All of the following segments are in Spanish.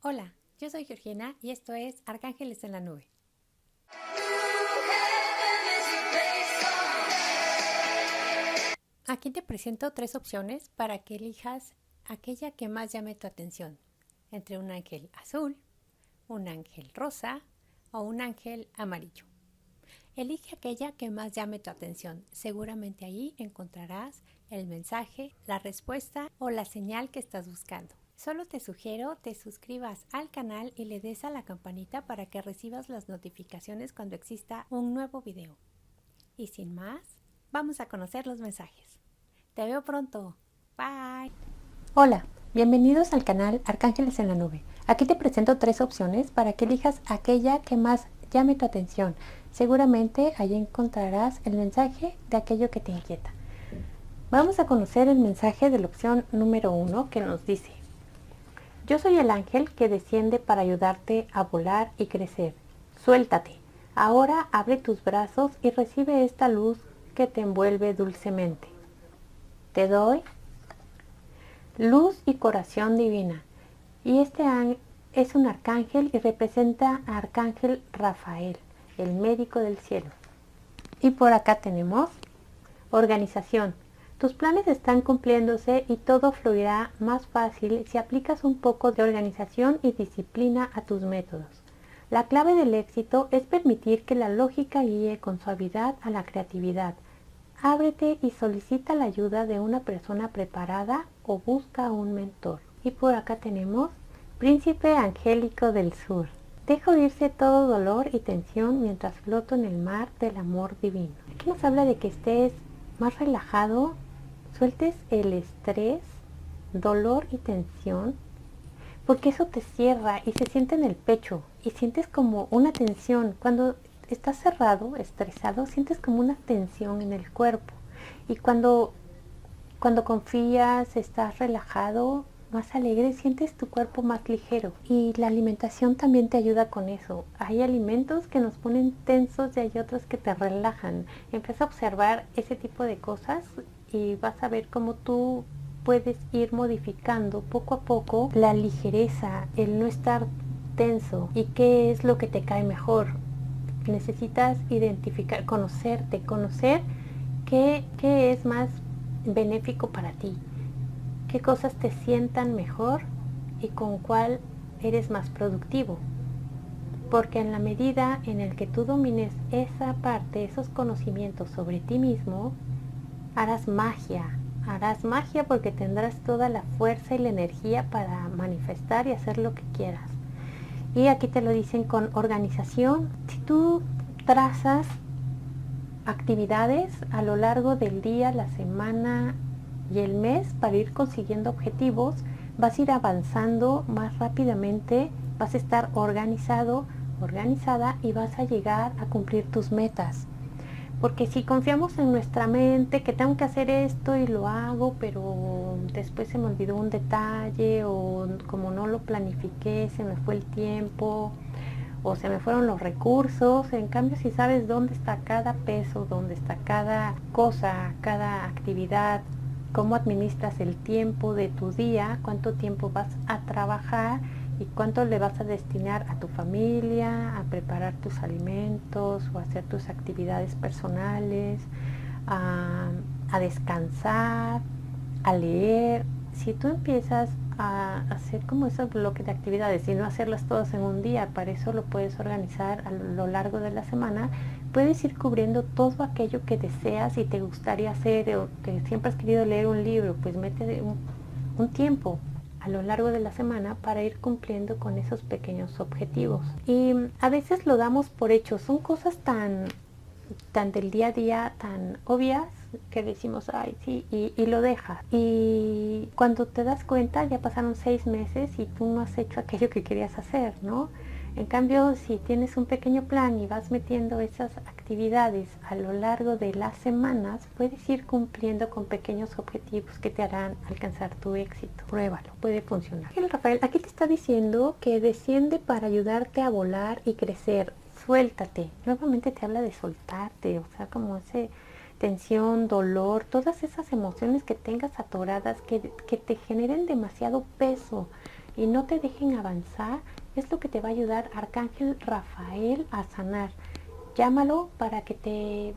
Hola, yo soy Georgina y esto es Arcángeles en la Nube. Aquí te presento 3 opciones para que elijas aquella que más llame tu atención, entre un ángel azul, un ángel rosa o un ángel amarillo. Elige aquella que más llame tu atención. Seguramente ahí encontrarás el mensaje, la respuesta o la señal que estás buscando. Solo te sugiero te suscribas al canal y le des a la campanita para que recibas las notificaciones cuando exista un nuevo video. Y sin más, vamos a conocer los mensajes. Te veo pronto. Bye. Hola, bienvenidos al canal Arcángeles en la Nube. Aquí te presento 3 opciones para que elijas aquella que más llame tu atención. Seguramente ahí encontrarás el mensaje de aquello que te inquieta. Vamos a conocer el mensaje de la opción número 1 que nos dice: yo soy el ángel que desciende para ayudarte a volar y crecer. Suéltate. Ahora abre tus brazos y recibe esta luz que te envuelve dulcemente. Te doy luz y curación divina. Y este es un arcángel y representa a Arcángel Rafael, el médico del cielo. Y por acá tenemos organización. Tus planes están cumpliéndose y todo fluirá más fácil si aplicas un poco de organización y disciplina a tus métodos. La clave del éxito es permitir que la lógica guíe con suavidad a la creatividad. Ábrete y solicita la ayuda de una persona preparada o busca un mentor. Y por acá tenemos Príncipe Angélico del Sur. Dejo irse todo dolor y tensión mientras floto en el mar del amor divino. Aquí nos habla de que estés más relajado, sueltes el estrés, dolor y tensión, porque eso te cierra y se siente en el pecho y sientes como una tensión. Cuando estás cerrado, estresado, sientes como una tensión en el cuerpo. Y cuando confías, estás relajado, más alegre, sientes tu cuerpo más ligero. Y la alimentación también te ayuda con eso. Hay alimentos que nos ponen tensos y hay otros que te relajan. Empieza a observar ese tipo de cosas y vas a ver cómo tú puedes ir modificando poco a poco la ligereza, el no estar tenso y qué es lo que te cae mejor. Necesitas identificar, conocer qué es más benéfico para ti, qué cosas te sientan mejor y con cuál eres más productivo. Porque en la medida en el que tú domines esa parte, esos conocimientos sobre ti mismo, harás magia porque tendrás toda la fuerza y la energía para manifestar y hacer lo que quieras. Y aquí te lo dicen con organización. Si tú trazas actividades a lo largo del día, la semana y el mes para ir consiguiendo objetivos, vas a ir avanzando más rápidamente, vas a estar organizado, organizada y vas a llegar a cumplir tus metas. Porque si confiamos en nuestra mente que tengo que hacer esto y lo hago, pero después se me olvidó un detalle o como no lo planifiqué, se me fue el tiempo o se me fueron los recursos. En cambio, si sabes dónde está cada peso, dónde está cada cosa, cada actividad, cómo administras el tiempo de tu día, cuánto tiempo vas a trabajar y cuánto le vas a destinar a tu familia, a preparar tus alimentos o a hacer tus actividades personales, a descansar, a leer. Si tú empiezas a hacer como esos bloques de actividades y no hacerlas todas en un día, para eso lo puedes organizar a lo largo de la semana, puedes ir cubriendo todo aquello que deseas y te gustaría hacer, o que siempre has querido leer un libro, pues mete un tiempo a lo largo de la semana para ir cumpliendo con esos pequeños objetivos. Y a veces lo damos por hecho, son cosas tan del día a día, tan obvias, que decimos, ay, sí, y lo dejas. Y cuando te das cuenta, ya pasaron 6 meses y tú no has hecho aquello que querías hacer, ¿no? En cambio, si tienes un pequeño plan y vas metiendo esas actividades a lo largo de las semanas, puedes ir cumpliendo con pequeños objetivos que te harán alcanzar tu éxito. Pruébalo, puede funcionar. El Rafael aquí te está diciendo que desciende para ayudarte a volar y crecer. Suéltate. Nuevamente te habla de soltarte, o sea, como ese tensión, dolor, todas esas emociones que tengas atoradas que te generen demasiado peso. y no te dejen avanzar, es lo que te va a ayudar Arcángel Rafael a sanar. Llámalo para que te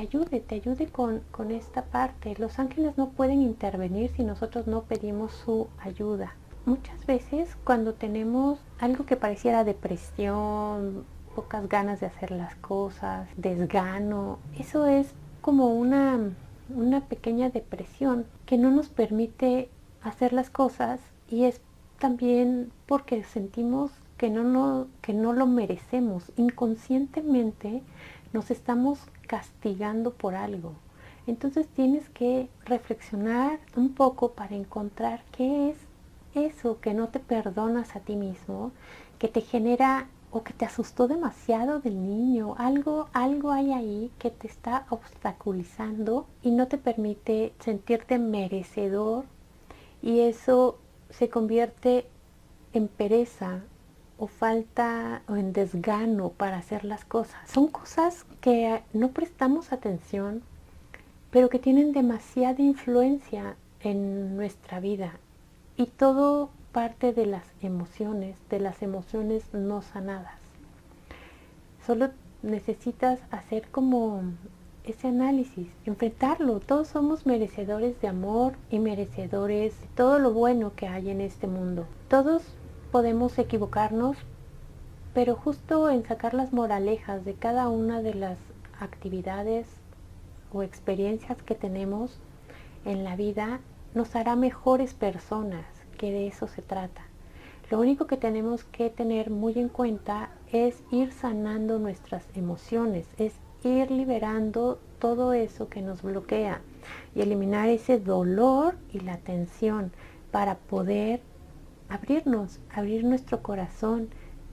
ayude con esta parte. Los ángeles no pueden intervenir si nosotros no pedimos su ayuda. Muchas veces cuando tenemos algo que pareciera depresión, pocas ganas de hacer las cosas, desgano, eso es como una pequeña depresión que no nos permite hacer las cosas, y es también porque sentimos que no lo merecemos. Inconscientemente nos estamos castigando por algo. Entonces tienes que reflexionar un poco para encontrar qué es eso que no te perdonas a ti mismo, que te genera o que te asustó demasiado del niño. Algo hay ahí que te está obstaculizando y no te permite sentirte merecedor, y eso se convierte en pereza o falta o en desgano para hacer las cosas. Son cosas que no prestamos atención, pero que tienen demasiada influencia en nuestra vida, y todo parte de las emociones no sanadas. Solo necesitas hacer como ese análisis, enfrentarlo. Todos somos merecedores de amor y merecedores de todo lo bueno que hay en este mundo. Todos podemos equivocarnos, pero justo en sacar las moralejas de cada una de las actividades o experiencias que tenemos en la vida nos hará mejores personas, que de eso se trata. Lo único que tenemos que tener muy en cuenta es ir sanando nuestras emociones, es ir liberando todo eso que nos bloquea y eliminar ese dolor y la tensión para poder abrir nuestro corazón,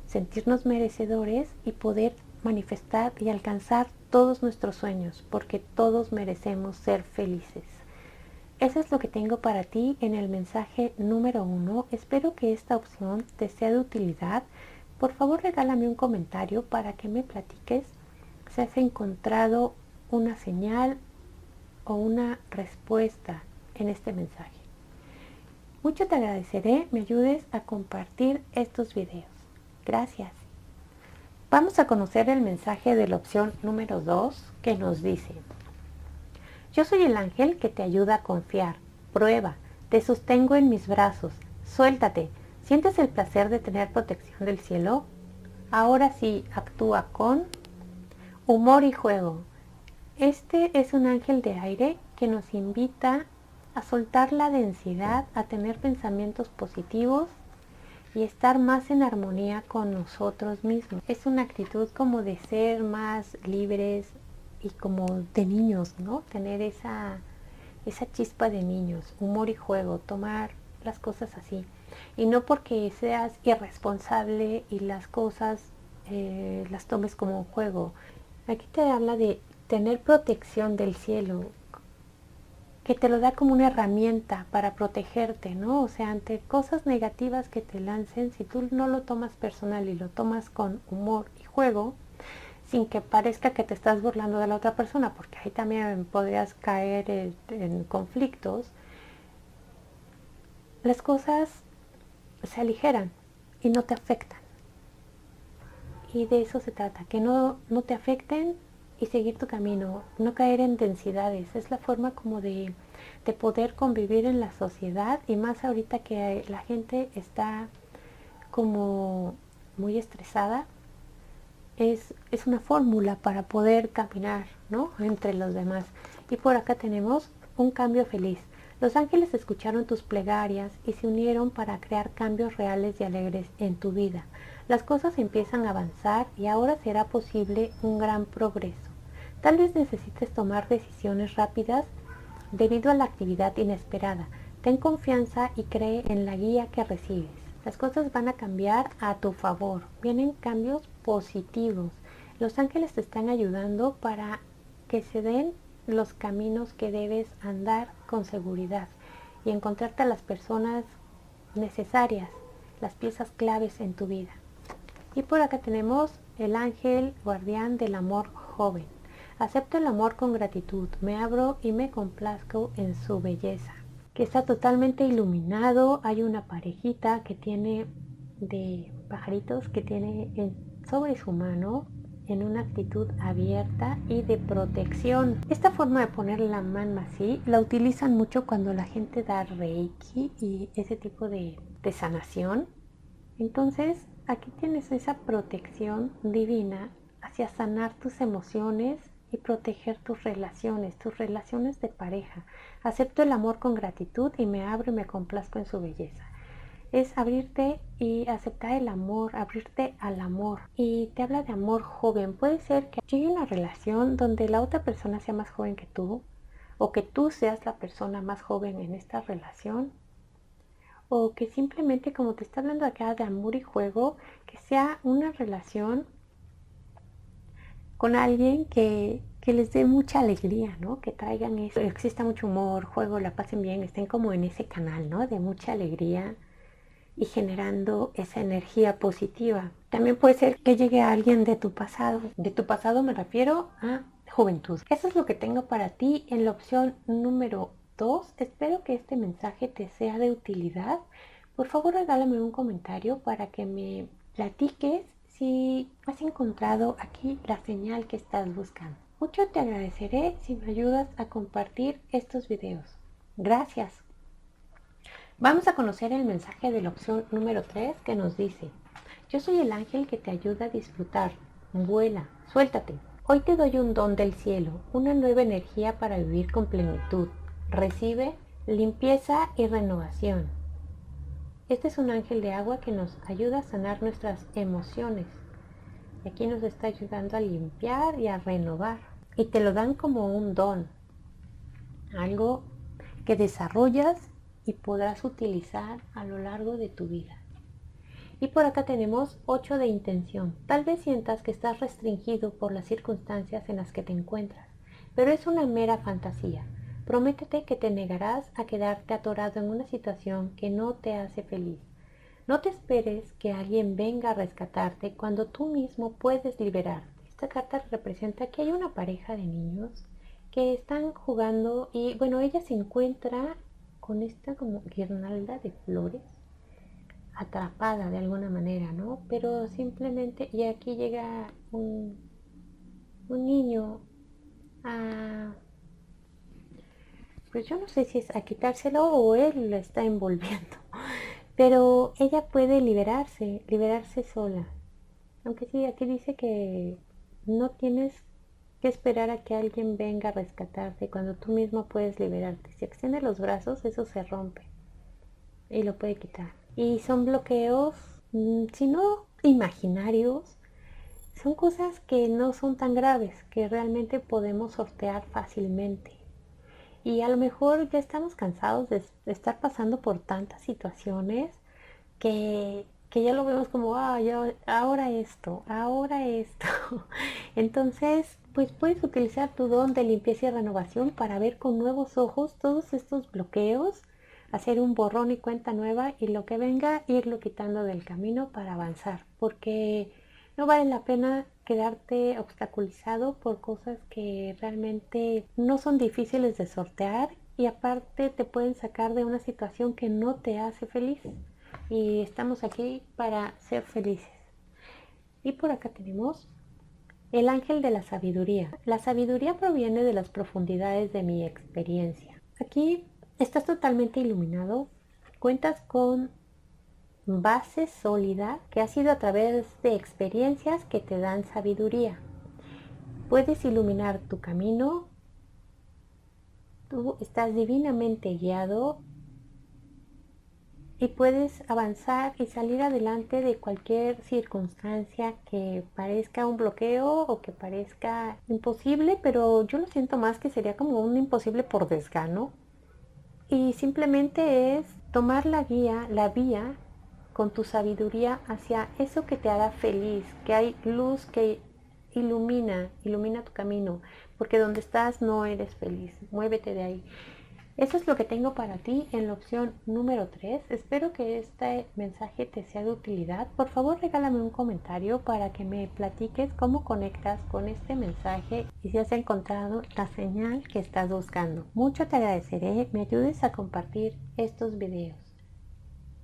sentirnos merecedores y poder manifestar y alcanzar todos nuestros sueños, porque todos merecemos ser felices. Eso es lo que tengo para ti en el mensaje número 1. Espero que esta opción te sea de utilidad. Por favor, regálame un comentario para que me platiques si has encontrado una señal o una respuesta en este mensaje. Mucho te agradeceré me ayudes a compartir estos videos. Gracias. Vamos a conocer el mensaje de la opción número 2, que nos dice: yo soy el ángel que te ayuda a confiar. Prueba, te sostengo en mis brazos. Suéltate. ¿Sientes el placer de tener protección del cielo? Ahora sí, actúa con humor y juego. Este es un ángel de aire que nos invita a soltar la densidad, a tener pensamientos positivos y estar más en armonía con nosotros mismos. Es una actitud como de ser más libres y como de niños, ¿no? Tener esa chispa de niños, humor y juego, tomar las cosas así. Y no porque seas irresponsable y las cosas las tomes como un juego. Aquí te habla de tener protección del cielo, que te lo da como una herramienta para protegerte, ¿no? O sea, ante cosas negativas que te lancen, si tú no lo tomas personal y lo tomas con humor y juego, sin que parezca que te estás burlando de la otra persona, porque ahí también podrías caer en conflictos, las cosas se aligeran y no te afectan. Y de eso se trata, que no te afecten y seguir tu camino, no caer en densidades. Es la forma como de poder convivir en la sociedad, y más ahorita que la gente está como muy estresada. Es una fórmula para poder caminar, ¿no?, entre los demás. Y por acá tenemos un cambio feliz. Los ángeles escucharon tus plegarias y se unieron para crear cambios reales y alegres en tu vida. Las cosas empiezan a avanzar y ahora será posible un gran progreso. Tal vez necesites tomar decisiones rápidas debido a la actividad inesperada. Ten confianza y cree en la guía que recibes. Las cosas van a cambiar a tu favor. Vienen cambios positivos. Los ángeles te están ayudando para que se den los caminos que debes andar con seguridad y encontrarte a las personas necesarias, las piezas claves en tu vida. Y por acá tenemos el ángel guardián del amor joven. Acepto el amor con gratitud, me abro y me complazco en su belleza. que está totalmente iluminado. Hay una parejita que tiene de pajaritos que tiene sobre su mano en una actitud abierta y de protección. Esta forma de poner la mano así la utilizan mucho cuando la gente da reiki y ese tipo de sanación. Entonces aquí tienes esa protección divina hacia sanar tus emociones y proteger tus relaciones de pareja. Acepto el amor con gratitud y me abro y me complazco en su belleza. Es abrirte y aceptar el amor, abrirte al amor. Y te habla de amor joven. Puede ser que llegue una relación donde la otra persona sea más joven que tú, o que tú seas la persona más joven en esta relación, o que simplemente, como te está hablando acá de amor y juego, que sea una relación con alguien que les dé mucha alegría, ¿no? Que traigan eso, exista mucho humor, juego, la pasen bien, estén como en ese canal, ¿no? De mucha alegría y generando esa energía positiva. También puede ser que llegue a alguien de tu pasado. De tu pasado me refiero a juventud. Eso es lo que tengo para ti en la opción número 2. Espero que este mensaje te sea de utilidad. Por favor, regálame un comentario para que me platiques si has encontrado aquí la señal que estás buscando. Mucho te agradeceré si me ayudas a compartir estos videos. Gracias. Vamos a conocer el mensaje de la opción número 3 que nos dice: yo soy el ángel que te ayuda a disfrutar. Vuela, suéltate. Hoy te doy un don del cielo, una nueva energía para vivir con plenitud. Recibe limpieza y renovación. Este es un ángel de agua que nos ayuda a sanar nuestras emociones. Y aquí nos está ayudando a limpiar y a renovar. Y te lo dan como un don, algo que desarrollas y podrás utilizar a lo largo de tu vida. Y por acá tenemos 8 de intención. Tal vez sientas que estás restringido por las circunstancias en las que te encuentras, pero es una mera fantasía. Prométete que te negarás a quedarte atorado en una situación que no te hace feliz. No te esperes que alguien venga a rescatarte cuando tú mismo puedes liberarte. Esta carta representa que hay una pareja de niños que están jugando y bueno, ella se encuentra con esta como guirnalda de flores, atrapada de alguna manera, ¿no? Pero simplemente, y aquí llega un niño a, pues yo no sé si es a quitárselo o él lo está envolviendo, pero ella puede liberarse sola. Aunque sí, aquí dice que no tienes que esperar a que alguien venga a rescatarte cuando tú mismo puedes liberarte. Si extiende los brazos, eso se rompe y lo puede quitar. Y son bloqueos, si no imaginarios, son cosas que no son tan graves, que realmente podemos sortear fácilmente. Y a lo mejor ya estamos cansados de estar pasando por tantas situaciones que ya lo vemos como, ahora esto. Entonces, pues puedes utilizar tu don de limpieza y renovación para ver con nuevos ojos todos estos bloqueos, hacer un borrón y cuenta nueva y lo que venga, irlo quitando del camino para avanzar, porque no vale la pena quedarte obstaculizado por cosas que realmente no son difíciles de sortear y aparte te pueden sacar de una situación que no te hace feliz. Y estamos aquí para ser felices. Y por acá tenemos el ángel de la sabiduría. La sabiduría proviene de las profundidades de mi experiencia. Aquí estás totalmente iluminado, cuentas con base sólida que ha sido a través de experiencias que te dan sabiduría. Puedes iluminar tu camino, tú estás divinamente guiado y puedes avanzar y salir adelante de cualquier circunstancia que parezca un bloqueo o que parezca imposible, pero yo lo siento más que sería como un imposible por desgano. Y simplemente es tomar la vía con tu sabiduría hacia eso que te hará feliz, que hay luz que ilumina tu camino, porque donde estás no eres feliz, muévete de ahí. Eso es lo que tengo para ti en la opción número 3. Espero que este mensaje te sea de utilidad. Por favor, regálame un comentario para que me platiques cómo conectas con este mensaje y si has encontrado la señal que estás buscando. Mucho te agradeceré, me ayudes a compartir estos videos.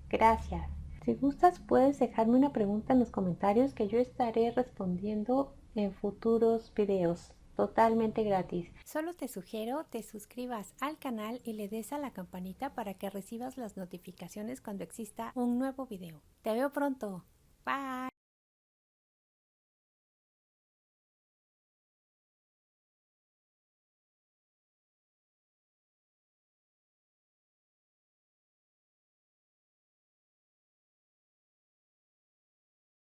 Gracias. Si gustas, puedes dejarme una pregunta en los comentarios que yo estaré respondiendo en futuros videos. Totalmente gratis. Solo te sugiero te suscribas al canal y le des a la campanita para que recibas las notificaciones cuando exista un nuevo video. Te veo pronto. Bye.